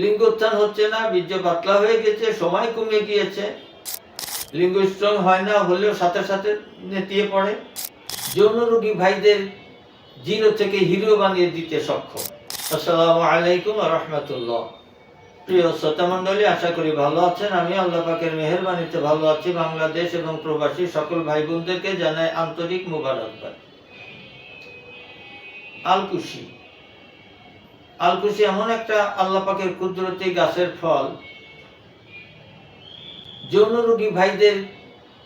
লিঙ্গোত্থান হচ্ছে না, বীর্য পাতলা হয়ে গেছে, সময় কমে গিয়েছে, লিঙ্গ স্ট্রং হয় না, হলেও সাথে সাথে নেতিয়ে পড়ে। যৌন রোগী ভাইদের জিরো থেকে হিরো বানিয়ে দিতে সক্ষম। আসসালামু আলাইকুম ওয়া রাহমাতুল্লাহ। প্রিয় শ্রোতা মণ্ডলী, আশা করি ভালো আছেন। আমি আল্লাহ পাকের মেহেরবানিতে ভালো আছি। বাংলাদেশ এবং প্রবাসী সকল ভাই বোনদেরকে জানাই আন্তরিক মোবারকবাদ। আলকুশি এমন একটা আল্লাহ পাকের কুদরতি গাছের ফল, যৌন রোগী ভাইদের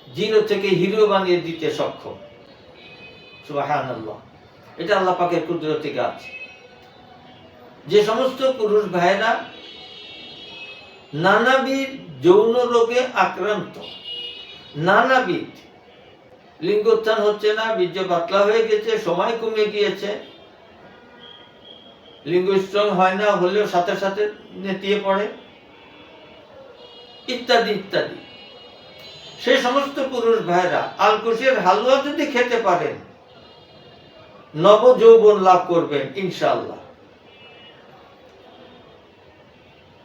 জিরো থেকে হিরো বানিয়ে দিতে সক্ষম। সুবহানাল্লাহ। এটা আল্লাহ পাকের কুদরতি গাছ। যে সমস্ত পুরুষ ভাইরা নানাবিধ যৌন রোগে আক্রান্ত, নানাবিধ লিঙ্গোত্থান হচ্ছে না, বীর্য পাতলা হয়ে গেছে, সময় কমে গিয়েছে, লিঙ্গ স্ট্রং হয় না, হলেও সাথে সাথে নেতিয়ে পড়ে, ইত্যাদি ইত্যাদি, সেই সমস্ত পুরুষ ভাইরা আলকুশির হালুয়া যদি খেতে পারেন, নব যৌবন লাভ করবেন ইনশাআল্লাহ।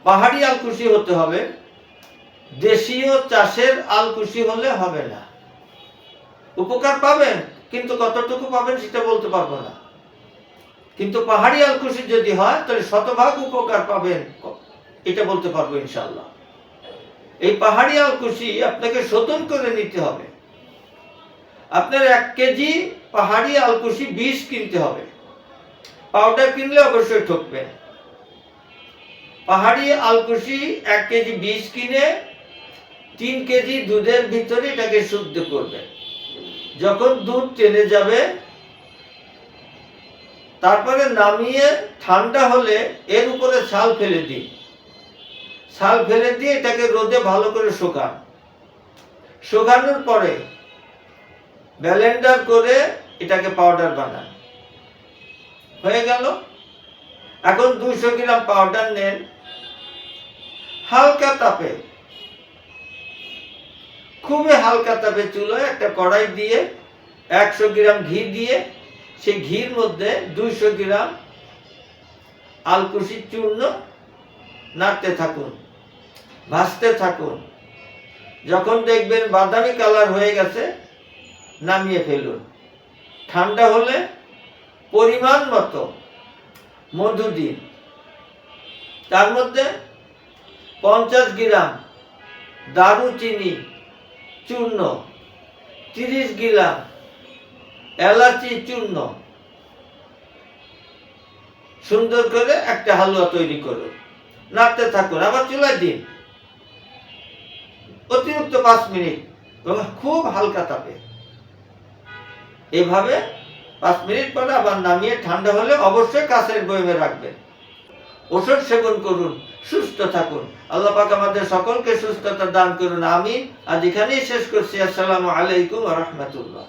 পাহাড়ি আলকুশি হতে হবে, দেশীয় চাষের আলকুশি হলে হবে না। উপকার পাবেন, কিন্তু কতটুকু পাবেন সেটা বলতে পারবো না। কিন্তু পাহাড়ি আলকুশি যদি হয় তাহলে শতভাগ উপকার পাবেন, এটা বলতে পারবো ইনশাআল্লাহ। এই পাহাড়ি আলকুশি আপনাকে শোধন করে নিতে হবে। আপনার 1 কেজি পাহাড়ি আলকুশি বীজ কিনতে হবে। পাউডার কিনলে অবশ্যই ঠকবেন। পাহাড়ি আলকুশি 1 কেজি বীজ কিনে 3 কেজি দুধের ভিতরে এটাকে শুদ্ধ করবেন। যখন দুধ টেনে যাবে, তারপরে নামিয়ে ঠান্ডা হলে এর উপরে ছাল ফেলে দিন। ছাল ফেলে দিয়ে এটাকে রোদে ভালো করে শুকান। শুকানোর পরে ব্লেন্ডার করে এটাকে পাউডার বানান। হয়ে গেল। এখন 200 গ্রাম পাউডার নেন, হালকা তাপে, খুবই হালকা তাপে চুলায় একটা কড়াই দিয়ে 100 গ্রাম ঘি দিয়ে সেই ঘির মধ্যে 200 গ্রাম আলকুশির চূর্ণ নাড়তে থাকুন, ভাজতে থাকুন। যখন দেখবেন বাদামি কালার হয়ে গেছে, নামিয়ে ফেলুন। ঠান্ডা হলে পরিমাণ মতো মধু দিন। তার মধ্যে 50 গ্রাম দারুচিনি চূর্ণ, 30 গ্রাম এলাচি চূর্ণ, সুন্দর করে একটা হালুয়া তৈরি করুন। নাড়তে থাকুন, আবার চুলায় দিন অতিরিক্ত 5 মিনিট এবং খুব হালকা তাপে। এভাবে 5 মিনিট পরে আবার নামিয়ে ঠান্ডা হলে অবশ্যই কাঁচের বয়মে রাখবেন। ওষুধ সেবন করুন, সুস্থ থাকুন। আল্লাহ পাক আমাদের সকলকে সুস্থতা দান করুন, আমিন। আজ এখানেই শেষ করছি। আসসালামু আলাইকুম ওয়া রাহমাতুল্লাহ।